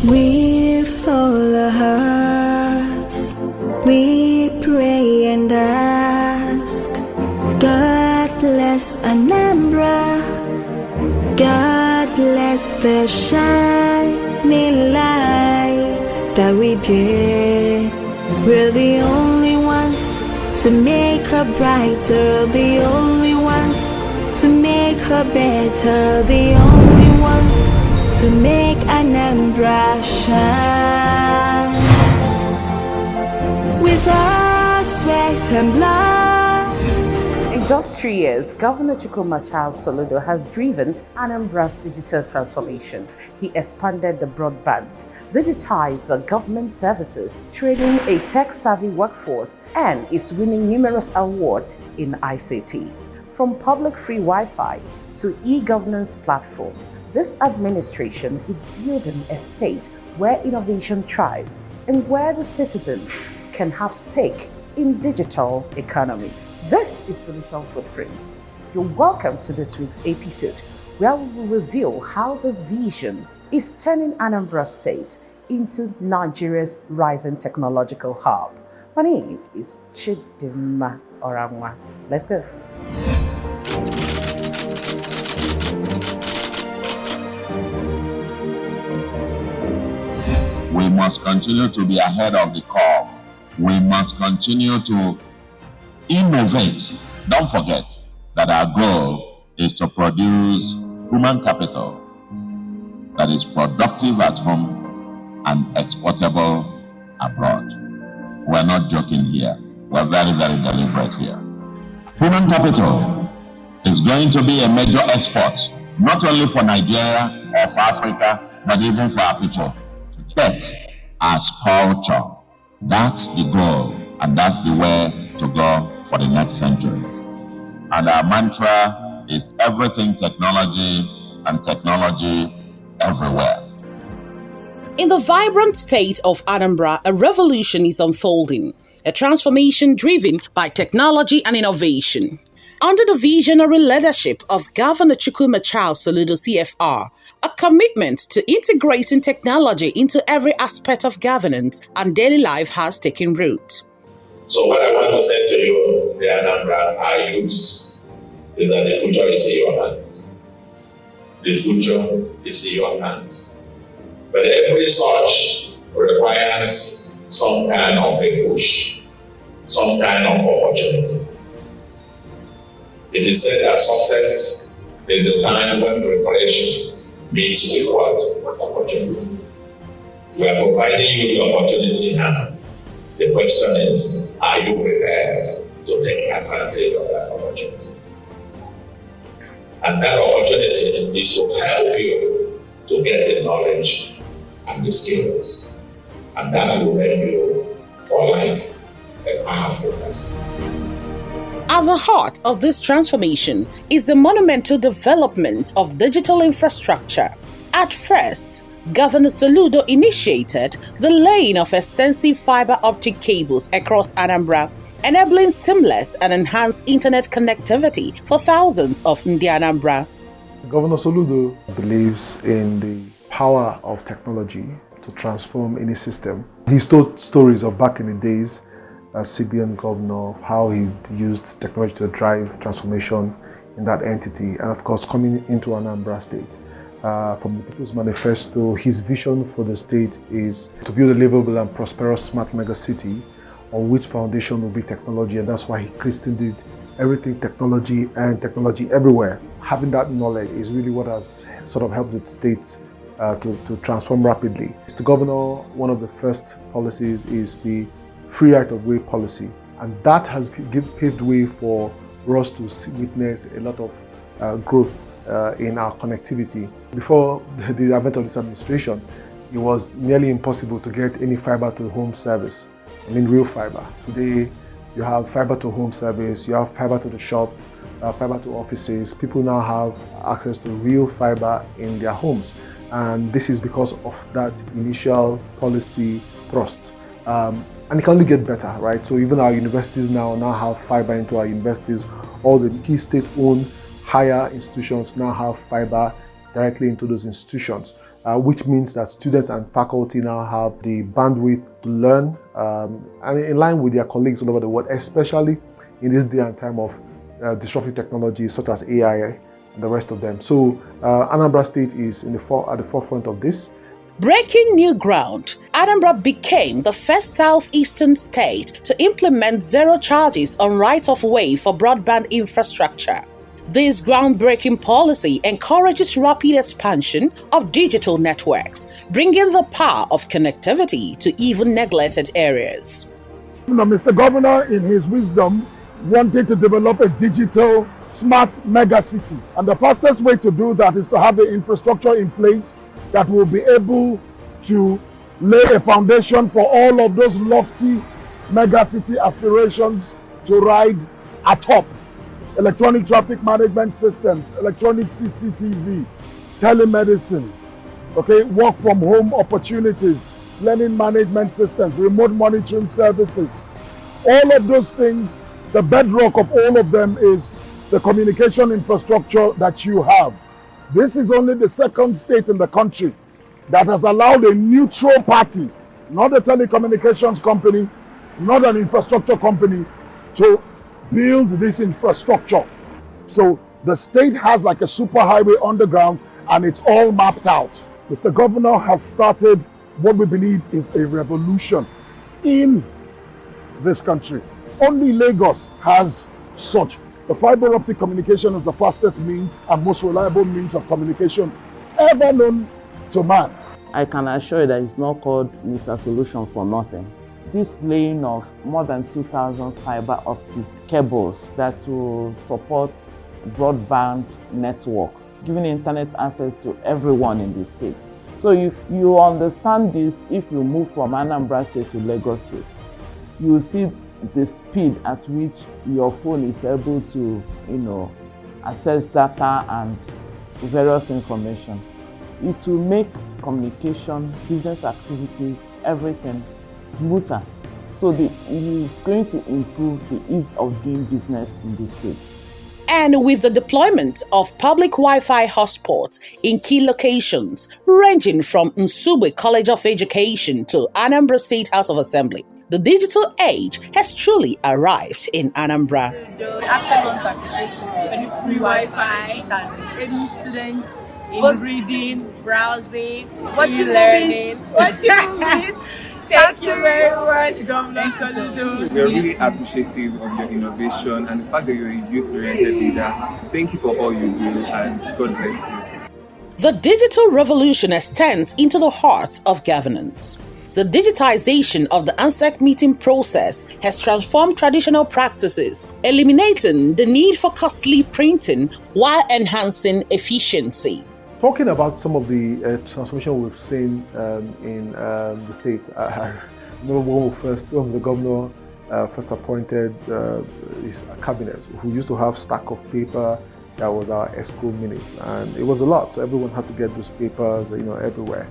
With all our hearts, we pray and ask, God bless Anambra, God bless the shining light that we bear. We're the only ones to make her brighter, the only ones to make her better, the only ones to make Anambra shine. With our sweat and blood. In just 3 years, Governor Soludo has driven Anambra's digital transformation. He expanded the broadband, digitized the government services, training a tech-savvy workforce, and is winning numerous awards in ICT. From public free Wi-Fi to e-governance platform, this administration is building a state where innovation thrives and where the citizens can have stake in digital economy. This is Solution Footprints. You're welcome to this week's episode, where we will reveal how this vision is turning Anambra State into Nigeria's rising technological hub. My name is Chidima Oramwa. Let's go. We must continue to be ahead of the curve. We must continue to innovate. Don't forget that our goal is to produce human capital that is productive at home and exportable abroad. We're not joking here. We're very, very deliberate here. Human capital is going to be a major export, not only for Nigeria or for Africa, but even for our people. Tech as culture. That's the goal, and that's the way to go for the next century. And our mantra is everything technology and technology everywhere. In the vibrant state of Anambra, a revolution is unfolding, a transformation driven by technology and innovation. Under the visionary leadership of Governor Soludo CFR, a commitment to integrating technology into every aspect of governance and daily life has taken root. So what I want to say to you, the Anambra our youths, is that the future is in your hands. The future is in your hands. But every search requires some kind of a push, some kind of opportunity. It is said that success is the time when preparation meets with what? Opportunity. We are providing you the opportunity now. The question is, are you prepared to take advantage of that opportunity? And that opportunity is to help you to get the knowledge and the skills. And that will make you, for life, a powerful person. At the heart of this transformation is the monumental development of digital infrastructure. At first, Governor Soludo initiated the laying of extensive fiber optic cables across Anambra, enabling seamless and enhanced internet connectivity for thousands of Anambra. Governor Soludo believes in the power of technology to transform any system. He's told stories of back in the days as CBN governor, how he used technology to drive transformation in that entity, and of course coming into Anambra State. From the People's Manifesto, his vision for the state is to build a livable and prosperous smart mega city on which foundation will be technology, and that's why he christened it everything technology and technology everywhere. Having that knowledge is really what has sort of helped the state to transform rapidly. The governor, one of the first policies is the free right of way policy, and that has paved way for us to witness a lot of growth in our connectivity. Before the advent of this administration, it was nearly impossible to get any fiber to home service. I mean real fiber. Today you have fiber to home service, you have fiber to the shop, fiber to offices. People now have access to real fiber in their homes, and this is because of that initial policy thrust. And it can only get better, right? So even our universities now have fiber into our universities. All the key state-owned higher institutions now have fiber directly into those institutions, which means that students and faculty now have the bandwidth to learn and in line with their colleagues all over the world, especially in this day and time of disruptive technologies such as AI and the rest of them. So Anambra State is at the forefront of this. Breaking new ground, Anambra became the first southeastern state to implement zero charges on right-of-way for broadband infrastructure. This groundbreaking policy encourages rapid expansion of digital networks, bringing the power of connectivity to even neglected areas. Mr. Governor, in his wisdom, wanted to develop a digital smart megacity. And the fastest way to do that is to have the infrastructure in place that will be able to lay a foundation for all of those lofty megacity aspirations to ride atop. Electronic traffic management systems, electronic CCTV, telemedicine, work from home opportunities, learning management systems, remote monitoring services. All of those things, the bedrock of all of them is the communication infrastructure that you have. This is only the second state in the country that has allowed a neutral party, not a telecommunications company, not an infrastructure company, to build this infrastructure. So the state has like a superhighway underground and it's all mapped out. Mr. Governor has started what we believe is a revolution in this country. Only Lagos has such. The fiber optic communication is the fastest means and most reliable means of communication ever known to man. I can assure you that it's not called Mr. Solution for nothing. This laying of more than 2,000 fiber optic cables that will support broadband network, giving internet access to everyone in the state. So you understand this if you move from Anambra State to Lagos State. You will see the speed at which your phone is able to, access data and various information. It will make communication, business activities, everything smoother. So it's going to improve the ease of doing business in this state. And with the deployment of public Wi-Fi hotspots in key locations, ranging from Nsugbe College of Education to Anambra State House of Assembly, the digital age has truly arrived in Anambra. After loans application, it's free Wi-Fi, any student in reading, browsing, watching learning, watching movies. Thank you very much, Governor Soludo. We are really appreciative of your innovation and the fact that you're a youth-oriented leader. Thank you for all you do and God bless you. The digital revolution extends into the heart of governance. The digitization of the ANSEC meeting process has transformed traditional practices, eliminating the need for costly printing while enhancing efficiency. Talking about some of the transformation we've seen in the States, I remember when the governor first appointed his cabinet, who used to have stack of paper. That was our ESCO minutes, and it was a lot. So everyone had to get those papers, everywhere.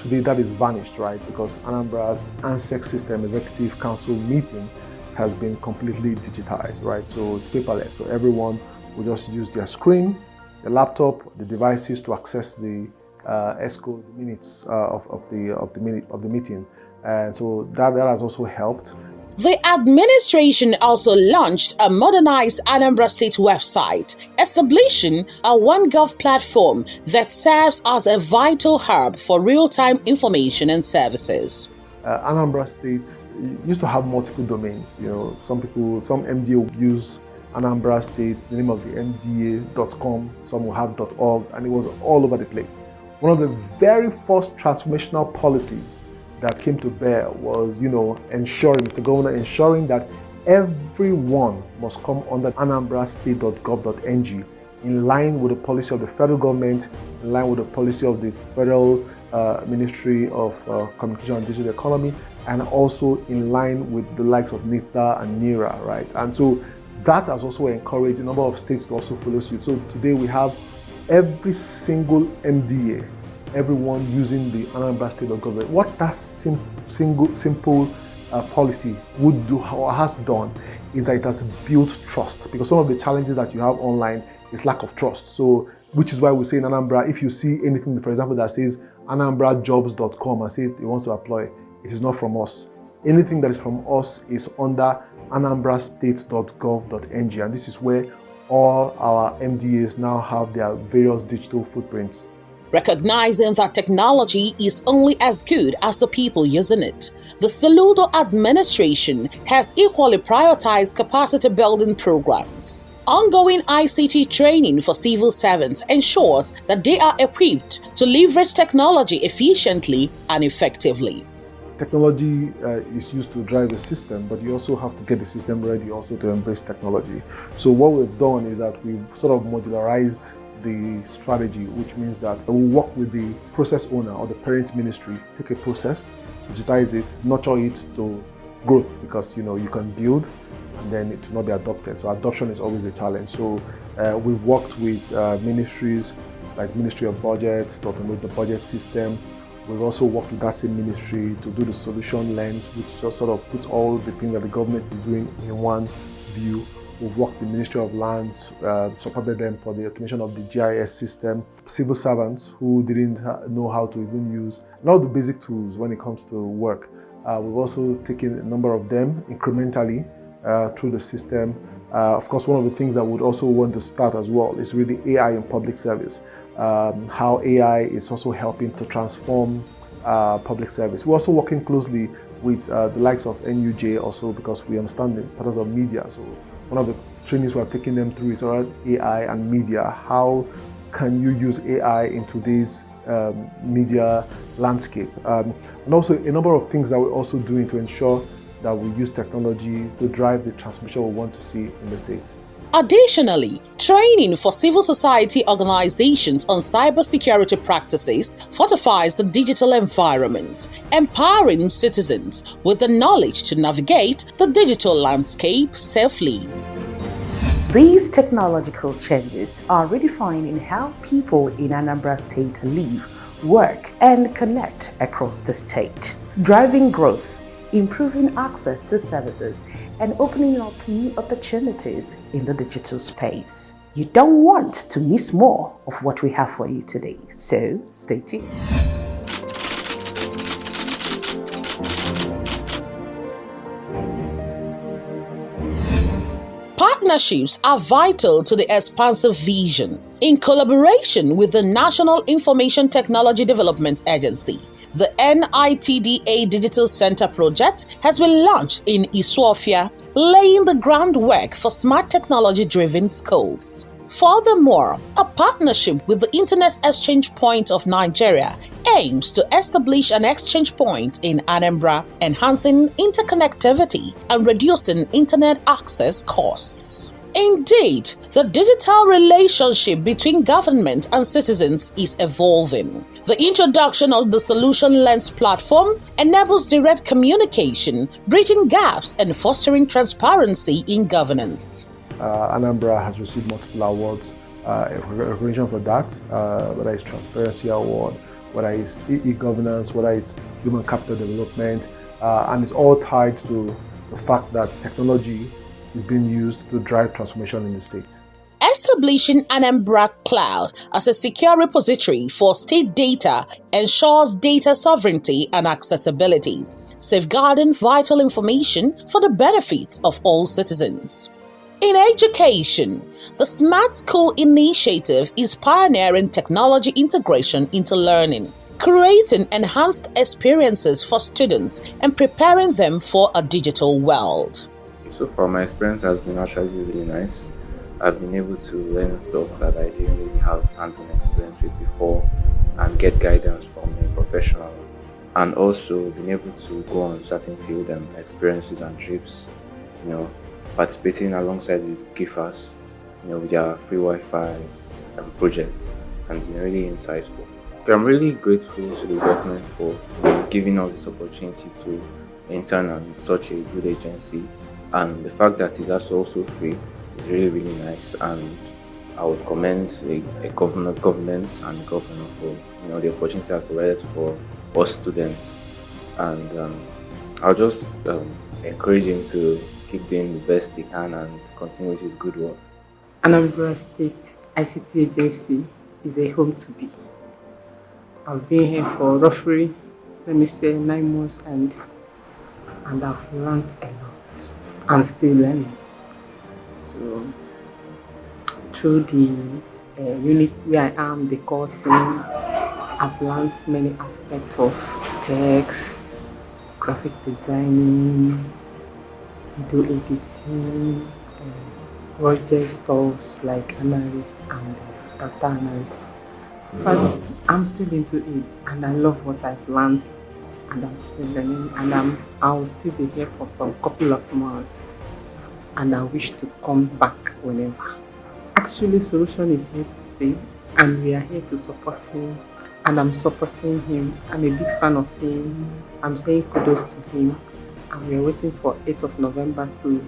Today that is vanished, right? Because Anambra's ANSEC system executive council meeting has been completely digitized, right? So it's paperless. So everyone will just use their screen, the laptop, the devices to access the ESCO minutes of the meeting, and so that has also helped. The administration also launched a modernized Anambra State website, establishing a OneGov platform that serves as a vital hub for real-time information and services. Anambra State used to have multiple domains. Some MDA use Anambra State, the name of the MDA.com, some will have .org, and it was all over the place. One of the very first transformational policies that came to bear was, ensuring that everyone must come under anambrastate.gov.ng in line with the policy of the federal government, in line with the policy of the Federal Ministry of Communication and Digital Economy, and also in line with the likes of NITA and NERA, right? And so that has also encouraged a number of states to also follow suit. So today we have every single MDA, everyone using the Anambra State.gov. What that simple policy would do or has done is that it has built trust, because some of the challenges that you have online is lack of trust. So which is why we say in Anambra, if you see anything, for example, that says anambrajobs.com and say it wants to apply, it is not from us. Anything that is from us is under anambrastate.gov.ng, and this is where all our MDAs now have their various digital footprints. Recognizing that technology is only as good as the people using it, the Soludo administration has equally prioritized capacity building programs. Ongoing ICT training for civil servants ensures that they are equipped to leverage technology efficiently and effectively. Technology is used to drive a system, but you also have to get the system ready also to embrace technology. So what we've done is that we've sort of modularized the strategy, which means that we'll work with the process owner or the parent ministry, take a process, digitize it, nurture it to growth, because you can build and then it will not be adopted. So adoption is always a challenge. So we've worked with ministries like Ministry of Budget to automate the budget system. We've also worked with that same ministry to do the solution lens, which just sort of puts all the things that the government is doing in one view. We've worked with the Ministry of Lands, supported them for the automation of the GIS system. Civil servants who didn't know how to even use all the basic tools when it comes to work. We've also taken a number of them incrementally through the system. Of course, one of the things I would also want to start as well is really AI in public service. How AI is also helping to transform public service. We're also working closely with the likes of NUJ also, because we understand the importance of media. So one of the trainings we're taking them through is around AI and media. How can you use AI in today's media landscape? And also a number of things that we're also doing to ensure that we use technology to drive the transformation we want to see in the state. Additionally, training for civil society organizations on cybersecurity practices fortifies the digital environment, empowering citizens with the knowledge to navigate the digital landscape safely. These technological changes are redefining how people in Anambra State live, work, and connect across the state, driving growth, improving access to services, and opening up new opportunities in the digital space. You don't want to miss more of what we have for you today, so stay tuned. Partnerships are vital to the expansive vision. In collaboration with the National Information Technology Development Agency, the NITDA Digital Center project has been launched in Isuofia, laying the groundwork for smart technology-driven schools. Furthermore, a partnership with the Internet Exchange Point of Nigeria aims to establish an exchange point in Anambra, enhancing interconnectivity and reducing internet access costs. Indeed, the digital relationship between government and citizens is evolving. The introduction of the Solution Lens platform enables direct communication, bridging gaps and fostering transparency in governance. Anambra has received multiple awards, recognition for that, whether it's Transparency Award, whether it's e-governance, whether it's human capital development, and it's all tied to the fact that technology is being used to drive transformation in the state. Establishing Anambra Cloud as a secure repository for state data ensures data sovereignty and accessibility, safeguarding vital information for the benefit of all citizens. In education, the Smart School Initiative is pioneering technology integration into learning, creating enhanced experiences for students and preparing them for a digital world. So far, my experience has been actually really nice. I've been able to learn stuff that I didn't really have hands-on experience with before and get guidance from a professional, and also been able to go on certain field experiences and trips, participating alongside with GIFAs, with their free Wi-Fi project, and really insightful. So I'm really grateful to the government for giving us this opportunity to intern on such a good agency, and the fact that it's also free is really, really nice, and I would commend a government and the governor for the opportunity I've provided for us students, and I'll just encourage him to keep doing the best he can and continue with his good work. Anambra State ICT Agency is a home to be. I've been here for roughly, let me say, 9 months, and I've learned a lot. I'm still learning. So through the unit where I am, the core team, I've learned many aspects of text, graphic designing, video editing, project stuff like analyst and data analyst. But I'm still into it, and I love what I've learned, and I'm still learning, and I'll still be here for some couple of months, and I wish to come back whenever. Actually, Solution is here to stay, and we are here to support him, and I'm supporting him. I'm a big fan of him. I'm saying kudos to him, and we are waiting for 8th of November to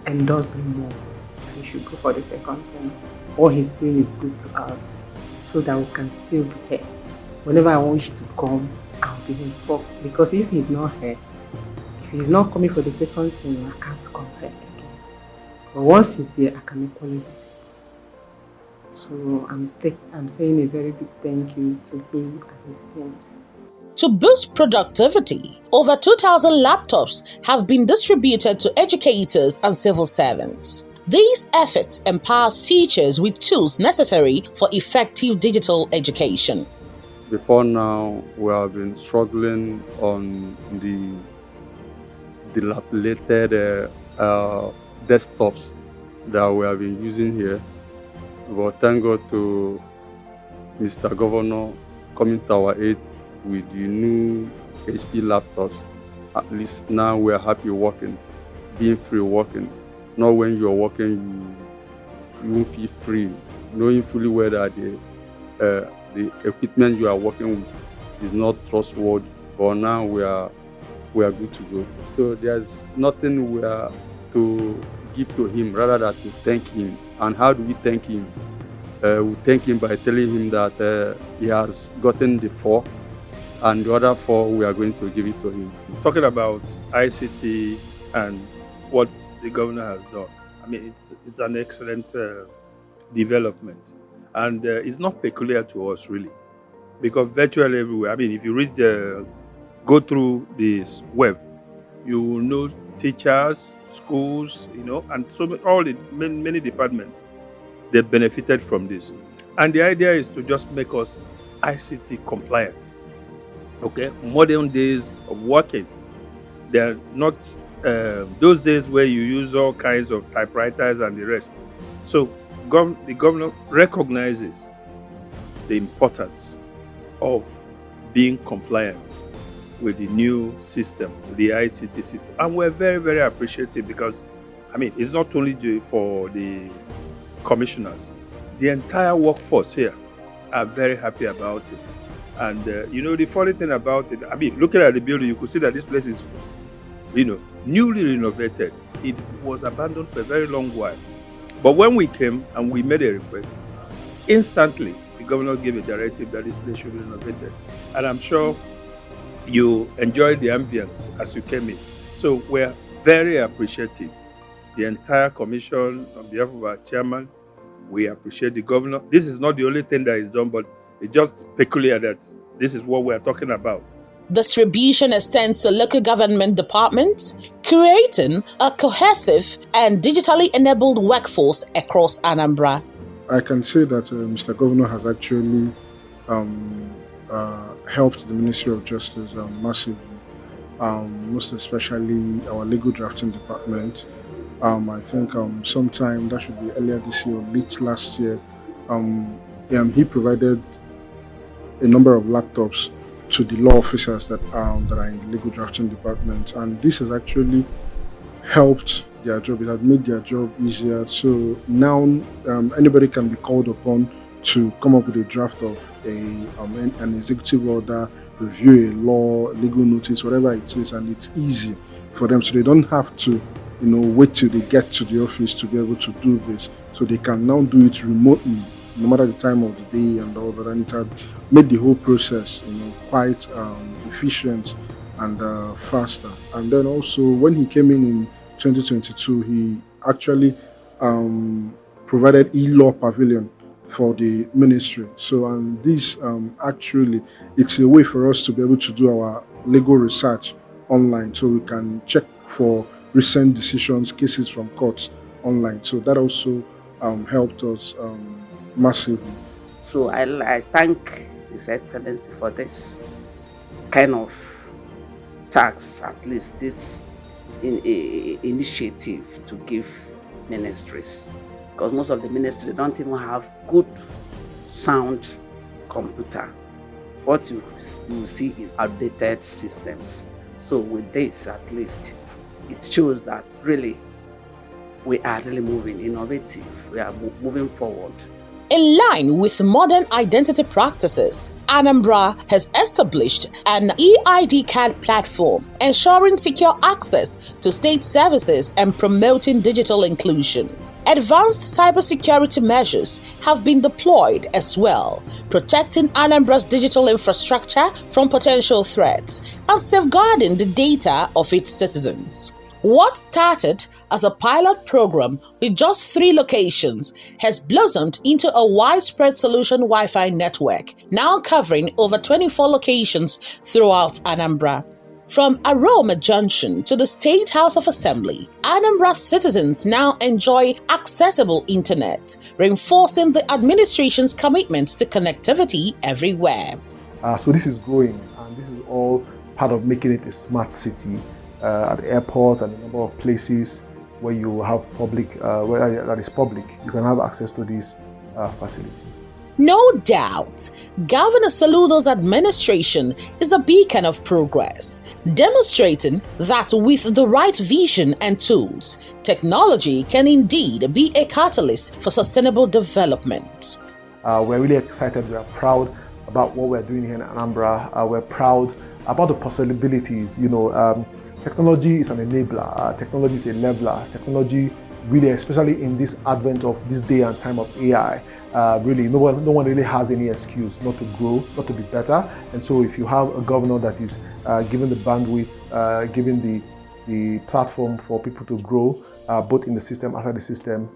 endorse him more. And he should go for the second term. What he's doing is good to us, so that we can still be here. Whenever I want you to come, I'll be here. Because if he's not here, if he's not coming for the second term, I can't come here again. But once he's here, I can equally visit. So I'm saying a very big thank you to him and his teams. To boost productivity, over 2,000 laptops have been distributed to educators and civil servants. These efforts empowers teachers with tools necessary for effective digital education. Before now, we have been struggling on the dilapidated desktops that we have been using here. But thank God to Mr. Governor coming to our aid with the new HP laptops. At least now we are happy working, being free working. Not when you are working, you won't feel free, knowing fully well that the equipment you are working with is not trustworthy. But now we are good to go. So there's nothing we are to give to him rather than to thank him. And how do we thank him? We thank him by telling him that he has gotten the 4, and the other 4 we are going to give it to him. Talking about ICT and what the governor has done, I mean, it's an excellent development, and it's not peculiar to us really, because virtually everywhere. I mean, if you go through this web, you will know teachers, schools, and all the many departments, they benefited from this. And the idea is to just make us ICT compliant. Okay, modern days of working, they're not those days where you use all kinds of typewriters and the rest. So the governor recognizes the importance of being compliant with the new system, the ICT system. And we're very, very appreciative because, I mean, it's not only for the commissioners. The entire workforce here are very happy about it. And, the funny thing about it, I mean, looking at the building, you could see that this place is, newly renovated. It was abandoned for a very long while. But when we came and we made a request, instantly, the governor gave a directive that this place should be renovated. And I'm sure you enjoyed the ambience as you came in. So we're very appreciative. The entire commission, on behalf of our chairman, we appreciate the governor. This is not the only thing that is done, but it's just peculiar that this is what we're talking about. Distribution extends to local government departments, creating a cohesive and digitally enabled workforce across Anambra. I can say that Mr. Governor has actually helped the Ministry of Justice massively, most especially our legal drafting department. I think sometime, that should be earlier this year or late last year, he provided a number of laptops to the law officers that are in the legal drafting department, and this has actually helped their job. It has made their job easier. So now anybody can be called upon to come up with a draft of an executive order, review a law, legal notice, whatever it is, and it's easy for them. So they don't have to wait till they get to the office to be able to do this. So they can now do it remotely, no matter the time of the day and all that. And it has made the whole process, quite efficient and faster. And then also, when he came in 2022, he actually provided e-law pavilion for the ministry. So, and this actually, it's a way for us to be able to do our legal research online, so we can check for recent decisions, cases from courts online. So that also helped us massively. So I thank His Excellency for this kind of tax, at least this initiative to give ministries, because most of the ministries don't even have good sound computer. What you see is outdated systems. So with this, at least, it shows that really we are really moving innovative. We are moving forward. In line with modern identity practices, Anambra has established an eID card platform, ensuring secure access to state services and promoting digital inclusion. Advanced cybersecurity measures have been deployed as well, protecting Anambra's digital infrastructure from potential threats and safeguarding the data of its citizens. What started as a pilot program with just 3 locations has blossomed into a widespread solution Wi-Fi network, now covering over 24 locations throughout Anambra. From Aroma Junction to the State House of Assembly, Anambra citizens now enjoy accessible internet, reinforcing the administration's commitment to connectivity everywhere. So this is growing, and this is all part of making it a smart city. At the airports and a number of places where you have public, where that is public, you can have access to this facility. No doubt, Governor Soludo's administration is a beacon of progress, demonstrating that with the right vision and tools, technology can indeed be a catalyst for sustainable development. We're really excited, we are proud about what we're doing here in Anambra. We're proud about the possibilities. Technology is an enabler, technology is a leveler, technology really, especially in this advent of this day and time of AI, really no one really has any excuse not to grow, not to be better. And so if you have a governor that is given the bandwidth, given the platform for people to grow, both in the system, outside the system,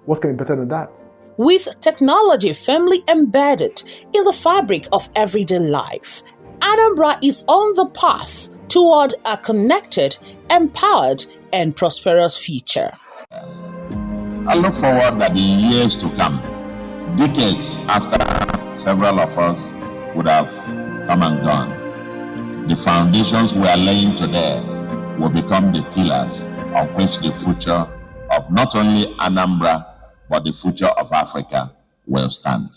what can be better than that? With technology firmly embedded in the fabric of everyday life, Anambra is on the path toward a connected, empowered, and prosperous future. I look forward that in years to come, decades after several of us would have come and gone, the foundations we are laying today will become the pillars on which the future of not only Anambra, but the future of Africa will stand.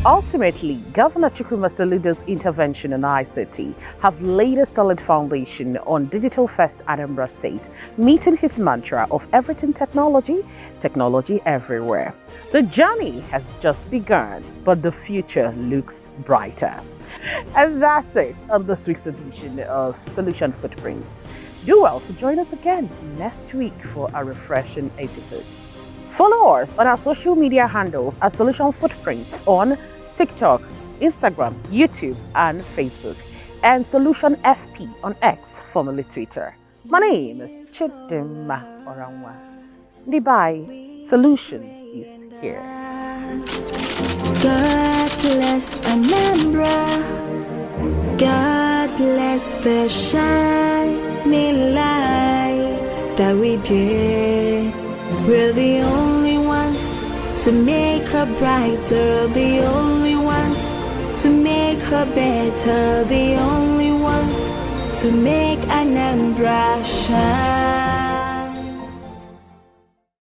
Ultimately, Governor Chukwuma Soludo's intervention in ICT have laid a solid foundation on digital-first Anambra State, meeting his mantra of everything technology, technology everywhere. The journey has just begun, but the future looks brighter. And that's it on this week's edition of Solution Footprints. Do well to join us again next week for a refreshing episode. Follow us on our social media handles at Solution Footprints on TikTok, Instagram, YouTube, and Facebook, and Solution FP on X, formerly Twitter. My name is Chidima Oranwa. Dubai Solution is here. God bless Anambra. God bless the shining light that we bear. We're the only ones to make her brighter, the only ones to make her better, the only ones to make Anambra shine.